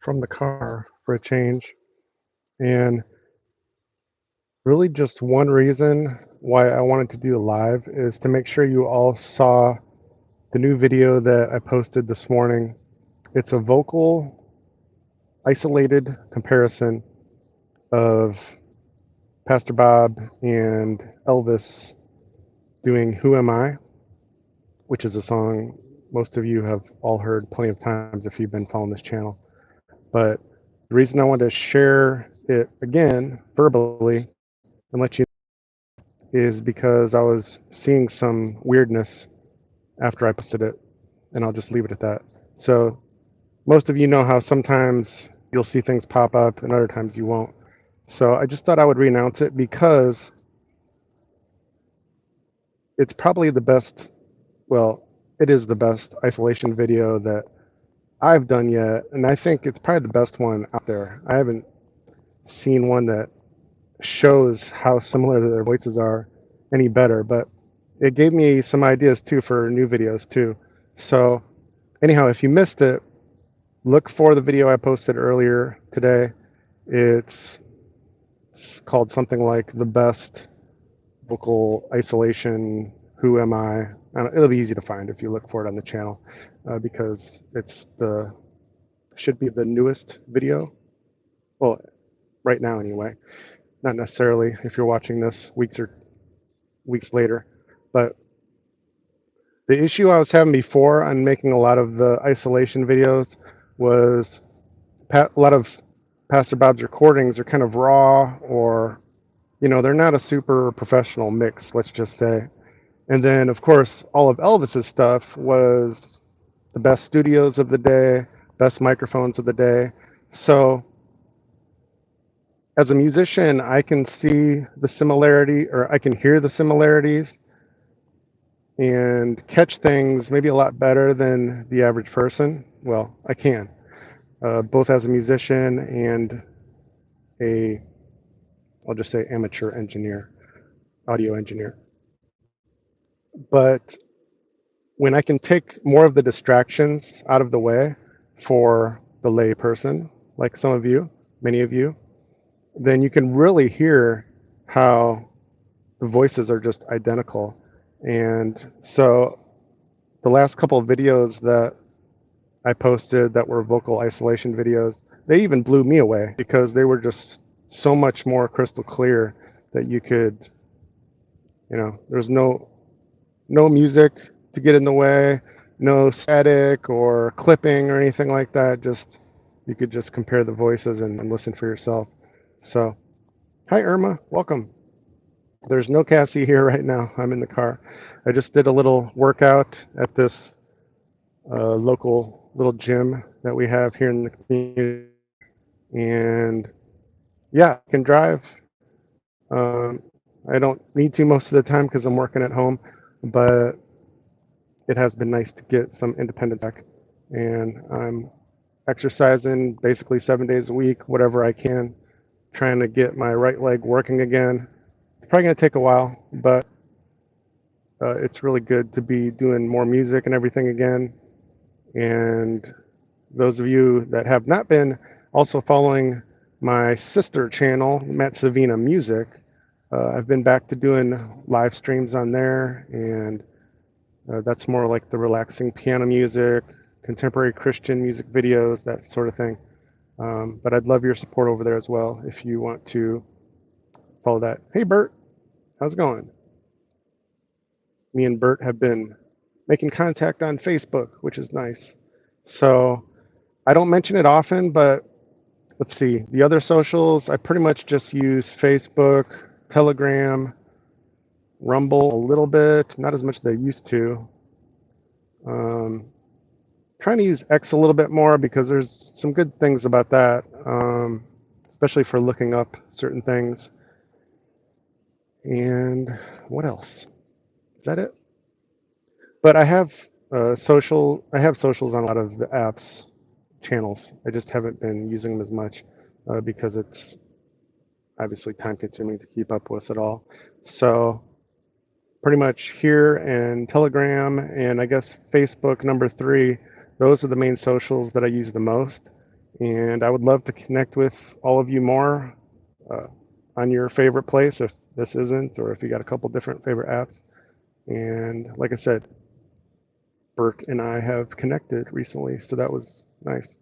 from the car for a change. And really just one reason why I wanted to do the live is to make sure you all saw the new video that I posted this morning. It's a vocal isolated comparison of Pastor Bob and Elvis doing Who Am I, which is a song most of you have all heard plenty of times if you've been following this channel. But the reason I wanted to share it again verbally and let you know is because I was seeing some weirdness after I posted it, and I'll just leave it at that. So most of you know how sometimes you'll see things pop up and other times you won't. So I just thought I would re-announce it because it's probably the best, well, it is the best isolation video that I've done yet, and I think it's probably the best one out there. I haven't seen one that shows how similar their voices are any better, but it gave me some ideas too for new videos too. So anyhow, if you missed it, look for the video I posted earlier today. It's called something like the best vocal isolation, Who Am I? It'll be easy to find if you look for it on the channel because it's should be the newest video. Well, right now anyway, not necessarily if you're watching this weeks later. But the issue I was having before on making a lot of the isolation videos was a lot of Pastor Bob's recordings are kind of raw, or they're not a super professional mix, let's just say. And then of course all of Elvis's stuff was the best studios of the day, best microphones of the day. So as a musician, I can see the similarity, or I can hear the similarities and catch things maybe a lot better than the average person. Well, I can, both as a musician and I'll just say amateur engineer, audio engineer. But when I can take more of the distractions out of the way for the lay person, like some of you, many of you, then you can really hear how the voices are just identical. And so the last couple of videos that I posted that were vocal isolation videos, they even blew me away because they were just so much more crystal clear that you could, there's no music to get in the way, no static or clipping or anything like that. Just you could just compare the voices and listen for yourself. So hi Irma, welcome. There's no Cassie here right now. I'm in the car. I just did a little workout at this local little gym that we have here in the community. And yeah, I can drive. I don't need to most of the time because I'm working at home, but it has been nice to get some independence back. And I'm exercising basically 7 days a week, whatever I can, trying to get my right leg working again. It's probably going to take a while, but it's really good to be doing more music and everything again. And those of you that have not been also following my sister channel, MattSavinaMusic, I've been back to doing live streams on there, and that's more like the relaxing piano music, contemporary Christian music videos, that sort of thing. But I'd love your support over there as well if you want to follow that. Hey Bert, how's it going? Me and Bert have been making contact on Facebook, which is nice. So I don't mention it often, but let's see, the other socials, I pretty much just use Facebook, Telegram, Rumble a little bit, not as much as I used to. Trying to use X a little bit more because there's some good things about that, especially for looking up certain things. And what else? Is that it? But I have socials on a lot of the apps channels. I just haven't been using them as much because it's obviously time consuming to keep up with it all. So pretty much here and Telegram and I guess Facebook number 3, those are the main socials that I use the most. And I would love to connect with all of you more on your favorite place if this isn't, or if you got a couple different favorite apps. And like I said, Bert and I have connected recently, so that was nice.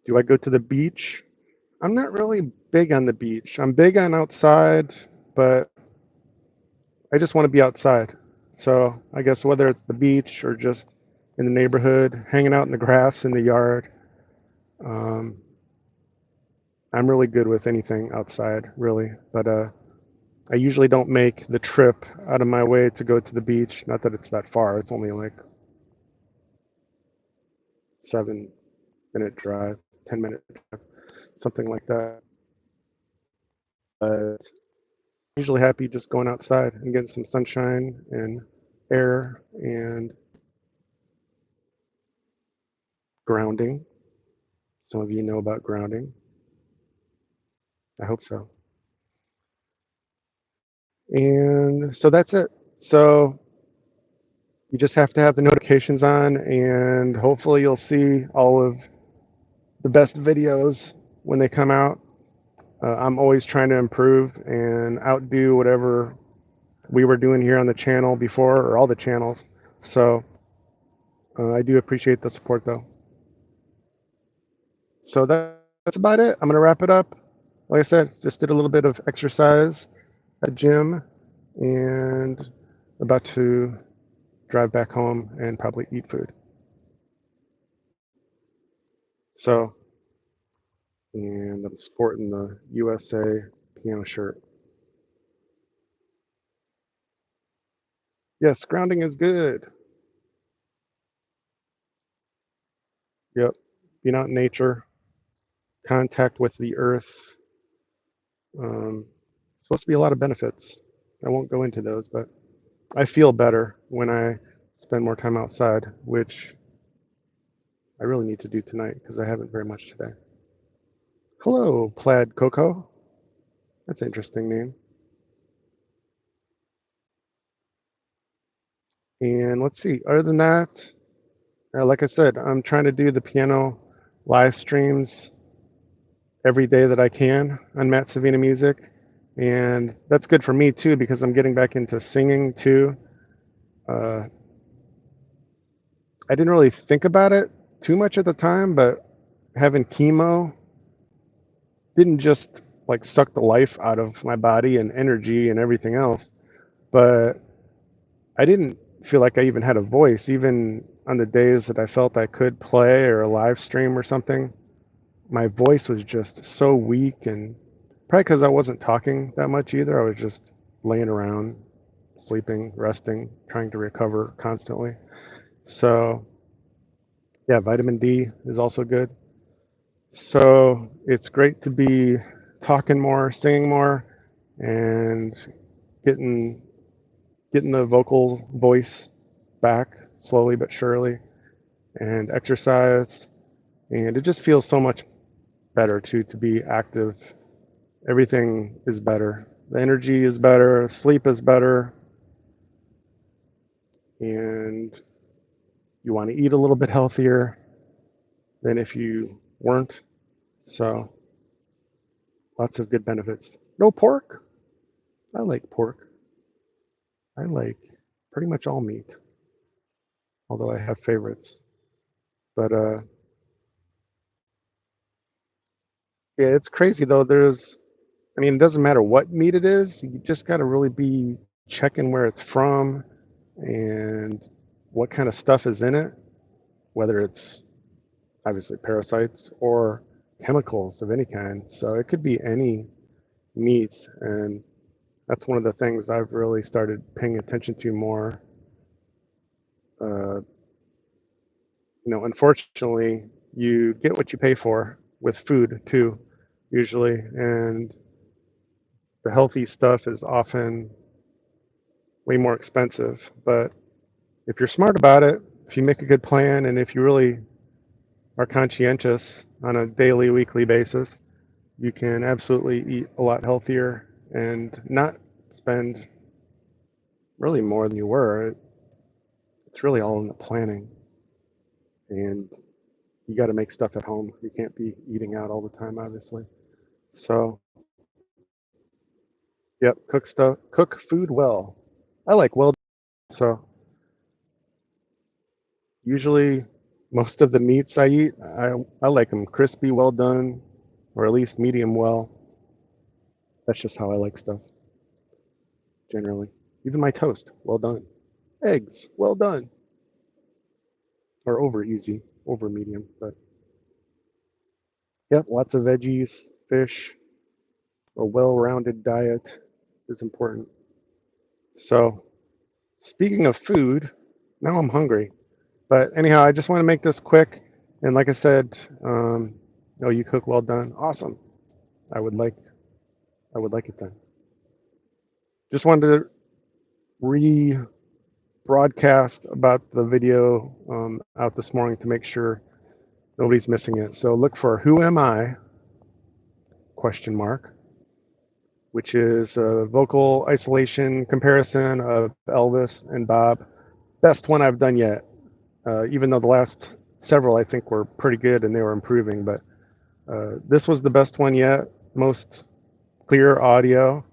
Do I go to the beach? I'm not really big on the beach. I'm big on outside, but I just want to be outside. So I guess whether it's the beach or just in the neighborhood, hanging out in the grass in the yard, um, I'm really good with anything outside, really. But I usually don't make the trip out of my way to go to the beach. Not that it's that far. It's only like 7-minute drive, 10-minute drive, something like that. But usually happy just going outside and getting some sunshine and air and grounding. Some of you know about grounding. I hope so. And so that's it. So you just have to have the notifications on, and hopefully you'll see all of the best videos when they come out. I'm always trying to improve and outdo whatever we were doing here on the channel before, or all the channels. So I do appreciate the support, though. So that's about it. I'm going to wrap it up. Like I said, just did a little bit of exercise at the gym and about to drive back home and probably eat food. So, and I'm sporting the USA piano shirt. Yes, grounding is good. Yep. Being out in nature, contact with the earth. Supposed to be a lot of benefits. I won't go into those, but I feel better when I spend more time outside, which I really need to do tonight because I haven't very much today. Hello, Plaid Coco. That's an interesting name. And let's see, other than that, like I said, I'm trying to do the piano live streams every day that I can on MattSavinaMusic. And that's good for me too, because I'm getting back into singing too. I didn't really think about it too much at the time, but having chemo didn't just like suck the life out of my body and energy and everything else, but I didn't feel like I even had a voice, even on the days that I felt I could play or a live stream or something. My voice was just so weak, and probably because I wasn't talking that much either. I was just laying around, sleeping, resting, trying to recover constantly. So, yeah, vitamin D is also good. So, it's great to be talking more, singing more, and getting the vocal voice back slowly but surely, and exercise. And it just feels so much better too to be active. Everything is better. The energy is better, sleep is better, and you want to eat a little bit healthier than if you weren't. So lots of good benefits. No pork. I like pork. I like pretty much all meat, although I have favorites. But yeah, it's crazy though. I mean, it doesn't matter what meat it is. You just got to really be checking where it's from and what kind of stuff is in it, whether it's obviously parasites or chemicals of any kind. So it could be any meat, and that's one of the things I've really started paying attention to more. Unfortunately, you get what you pay for with food too, usually, and the healthy stuff is often way more expensive. But if you're smart about it, if you make a good plan, and if you really are conscientious on a daily, weekly basis, you can absolutely eat a lot healthier and not spend really more than you were. It's really all in the planning. and you got to make stuff at home. You can't be eating out all the time, obviously. So, yep, cook food well. I like well, so usually most of the meats I eat, I like them crispy, well done, or at least medium well. That's just how I like stuff generally. Even my toast, well done. Eggs, well done. Or over easy, over medium. But yep, lots of veggies, fish, a well-rounded diet is important. So speaking of food, now I'm hungry. But anyhow, I just want to make this quick. And like I said, oh, you cook well done. Awesome. I would like it then. Just wanted to rebroadcast about the video out this morning to make sure nobody's missing it. So look for "Who Am I?" ? Which is a vocal isolation comparison of Elvis and Bob. Best one I've done yet. Even though the last several I think were pretty good and they were improving, but this was the best one yet. Most clear audio,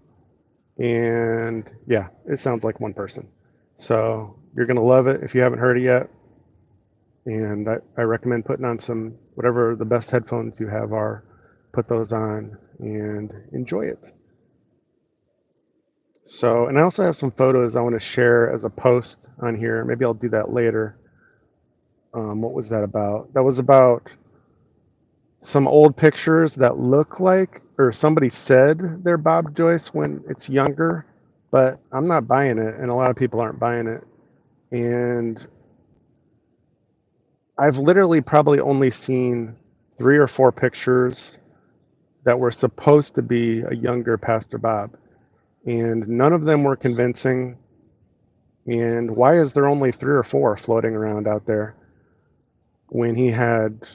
and yeah, it sounds like one person. So you're gonna love it if you haven't heard it yet. And I recommend putting on some, whatever the best headphones you have are, put those on and enjoy it. So, and I also have some photos I want to share as a post on here. Maybe I'll do that later. What was that about? That was about some old pictures that look like, or somebody said they're Bob Joyce when it's younger, but I'm not buying it, and a lot of people aren't buying it. And I've literally probably only seen 3 or 4 pictures that were supposed to be a younger Pastor Bob, and none of them were convincing. And why is there only 3 or 4 floating around out there when he had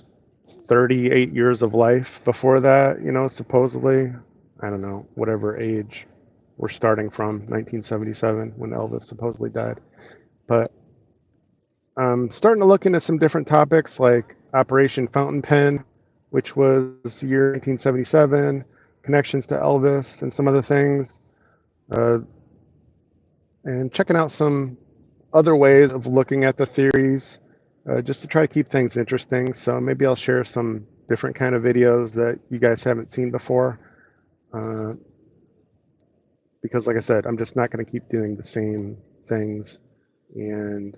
38 years of life before that, supposedly? I don't know, whatever age we're starting from, 1977, when Elvis supposedly died. But I'm starting to look into some different topics like Operation Fountain Pen, which was the year 1977, connections to Elvis, and some other things, and checking out some other ways of looking at the theories, just to try to keep things interesting. So maybe I'll share some different kind of videos that you guys haven't seen before, because like I said, I'm just not going to keep doing the same things. And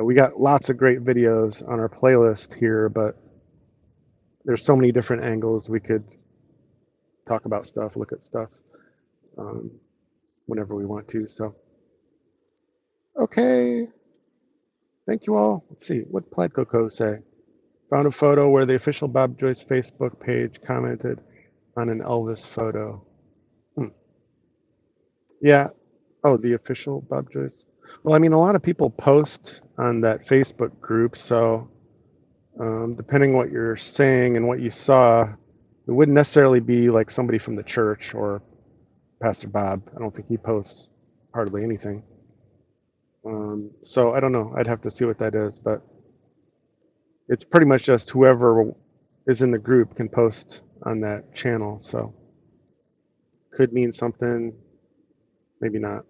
we got lots of great videos on our playlist here, but there's so many different angles we could talk about stuff, look at stuff, whenever we want to. So, okay. Thank you all. Let's see, what Plaid Coco say? Found a photo where the official Bob Joyce Facebook page commented on an Elvis photo. Yeah. Oh, the official Bob Joyce. Well, I mean, a lot of people post on that Facebook group, so depending what you're saying and what you saw, it wouldn't necessarily be like somebody from the church or Pastor Bob. I don't think he posts hardly anything. So I don't know. I'd have to see what that is, but it's pretty much just whoever is in the group can post on that channel. So could mean something, maybe not.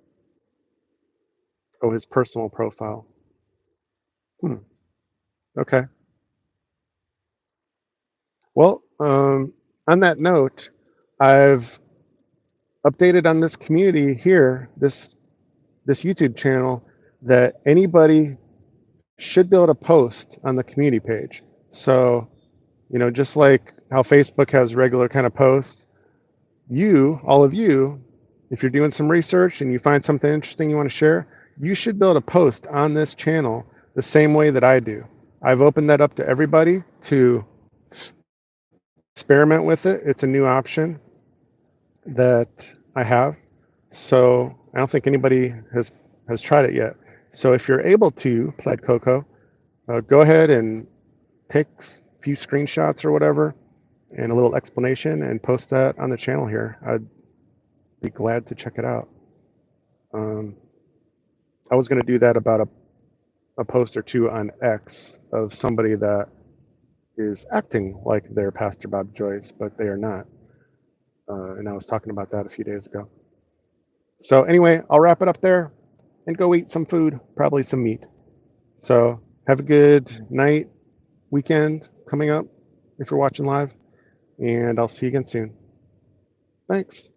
Oh, his personal profile. Okay. Well, on that note, I've updated on this community here, this YouTube channel, that anybody should be able to post on the community page. So, just like how Facebook has regular kind of posts, all of you, if you're doing some research and you find something interesting you want to share, you should be able to post on this channel the same way that I do. I've opened that up to everybody to experiment with it. It's a new option that I have. So I don't think anybody has tried it yet. So if you're able to, Plaid Coco, go ahead and take a few screenshots or whatever and a little explanation and post that on the channel here. I'd be glad to check it out. I was going to do that about a post or two on X of somebody that is acting like they're Pastor Bob Joyce, but they are not. And I was talking about that a few days ago. So anyway, I'll wrap it up there and go eat some food, probably some meat. So have a good night, weekend coming up if you're watching live, and I'll see you again soon. Thanks.